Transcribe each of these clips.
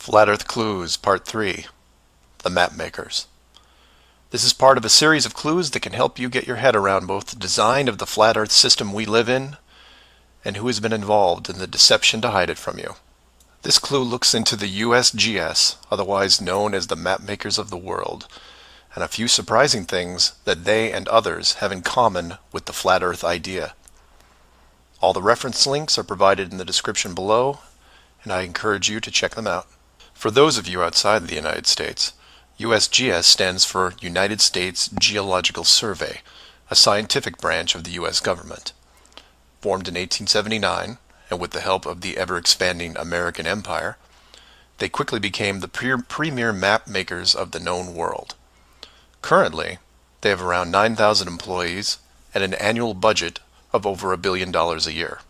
Flat Earth Clues, Part 3, The Map Makers. This is part of a series of clues that can help you get your head around both the design of the flat Earth system we live in and who has been involved in the deception to hide it from you. This clue looks into the USGS, otherwise known as the Map Makers of the World, and a few surprising things that they and others have in common with the flat Earth idea. All the reference links are provided in the description below, and I encourage you to check them out. For those of you outside the United States, USGS stands for United States Geological Survey, a scientific branch of the U.S. government. Formed in 1879, and with the help of the ever-expanding American Empire, they quickly became the premier map makers of the known world. Currently, they have around 9,000 employees and an annual budget of over $1 billion a year.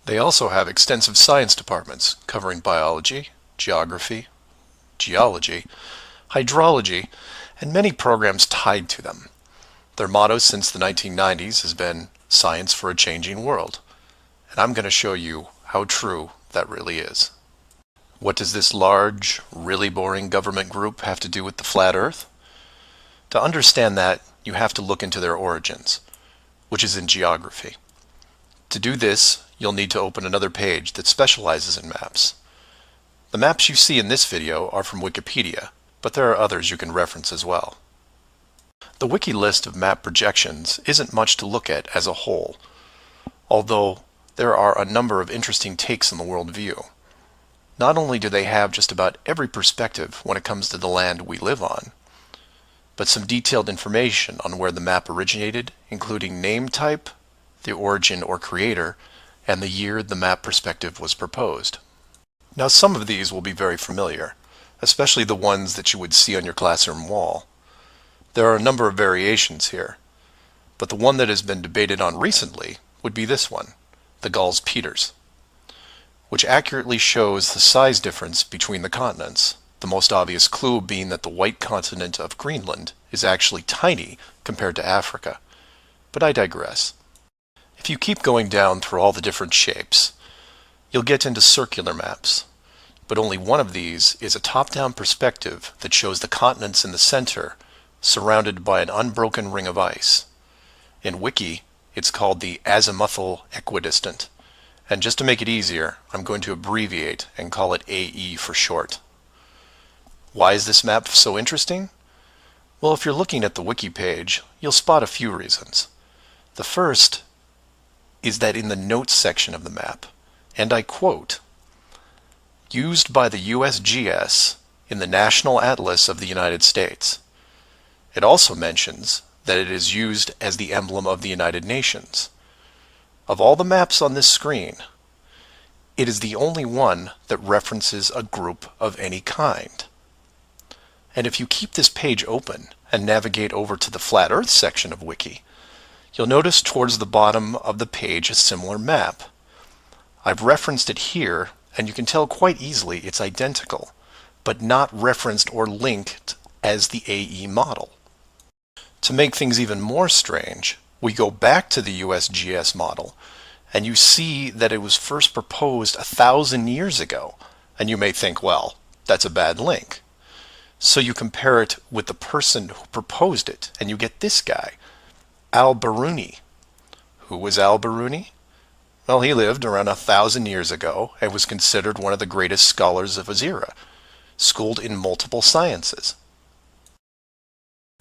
They also have extensive science departments covering biology, geography, geology, hydrology, and many programs tied to them. Their motto since the 1990s has been "Science for a Changing World," and I'm going to show you how true that really is. What does this large, really boring government group have to do with the flat Earth? To understand that, you have to look into their origins, which is in geography. To do this, you'll need to open another page that specializes in maps. The maps you see in this video are from Wikipedia, but there are others you can reference as well. The wiki list of map projections isn't much to look at as a whole, although there are a number of interesting takes on the world view. Not only do they have just about every perspective when it comes to the land we live on, but some detailed information on where the map originated, including name type, the origin or creator, and the year the map perspective was proposed. Now, some of these will be very familiar, especially the ones that you would see on your classroom wall. There are a number of variations here, but the one that has been debated on recently would be this one, the Gauls-Peters, which accurately shows the size difference between the continents, the most obvious clue being that the white continent of Greenland is actually tiny compared to Africa. But I digress. If you keep going down through all the different shapes, you'll get into circular maps, but only one of these is a top-down perspective that shows the continents in the center, surrounded by an unbroken ring of ice. In Wiki, it's called the azimuthal equidistant, and just to make it easier, I'm going to abbreviate and call it AE for short. Why is this map so interesting? Well, if you're looking at the Wiki page, you'll spot a few reasons. The first is that in the notes section of the map, and I quote, "Used by the USGS in the National Atlas of the United States." It also mentions that it is used as the emblem of the United Nations. Of all the maps on this screen, it is the only one that references a group of any kind. And if you keep this page open and navigate over to the Flat Earth section of Wiki, you'll notice towards the bottom of the page a similar map. I've referenced it here, and you can tell quite easily it's identical, but not referenced or linked as the AE model. To make things even more strange, we go back to the USGS model, and you see that it was first proposed 1,000 years ago, and you may think, well, that's a bad link. So you compare it with the person who proposed it, and you get this guy, Al-Biruni. Who was Al-Biruni? Well, he lived around 1,000 years ago and was considered one of the greatest scholars of his era, schooled in multiple sciences.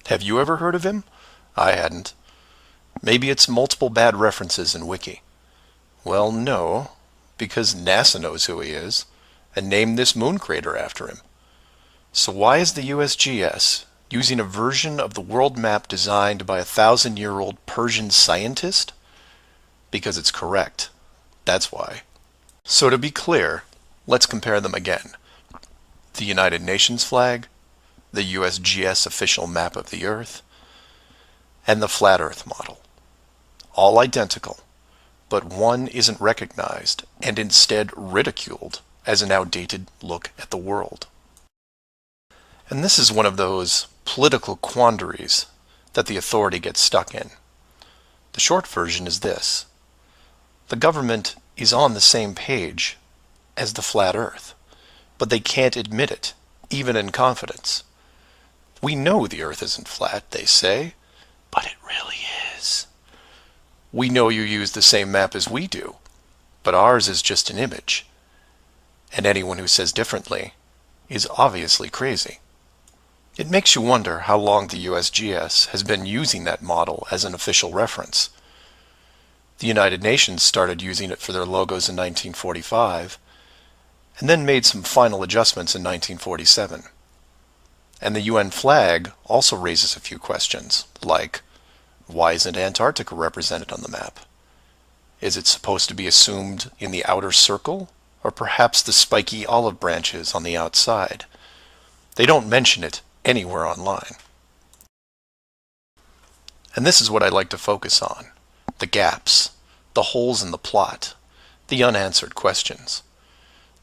Have you ever heard of him? I hadn't. Maybe it's multiple bad references in Wiki. Well, no, because NASA knows who he is and named this moon crater after him. So why is the USGS using a version of the world map designed by a 1,000-year-old Persian scientist? Because it's correct. That's why. So to be clear, let's compare them again. The United Nations flag, the USGS official map of the Earth, and the Flat Earth model. All identical, but one isn't recognized and instead ridiculed as an outdated look at the world. And this is one of those political quandaries that the authority gets stuck in. The short version is this: the government is on the same page as the flat Earth, but they can't admit it, even in confidence. We know the Earth isn't flat, they say, but it really is. We know you use the same map as we do, but ours is just an image. And anyone who says differently is obviously crazy. It makes you wonder how long the USGS has been using that model as an official reference. The United Nations started using it for their logos in 1945, and then made some final adjustments in 1947. And the UN flag also raises a few questions, like, why isn't Antarctica represented on the map? Is it supposed to be assumed in the outer circle, or perhaps the spiky olive branches on the outside? They don't mention it anywhere online. And this is what I like to focus on: the gaps, the holes in the plot, the unanswered questions.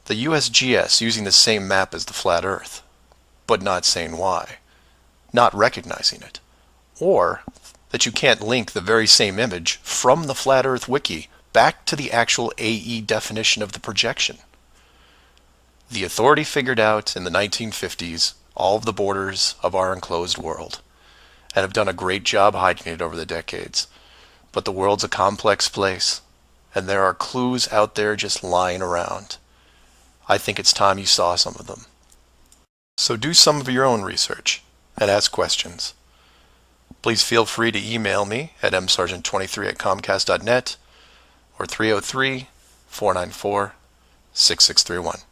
The USGS using the same map as the flat Earth, but not saying why, not recognizing it, or that you can't link the very same image from the Flat Earth Wiki back to the actual AE definition of the projection. The authority figured out in the 1950s all of the borders of our enclosed world, and have done a great job hiding it over the decades. But the world's a complex place, and there are clues out there just lying around. I think it's time you saw some of them. So do some of your own research and ask questions. Please feel free to email me at msargent23@comcast.net or 303-494-6631.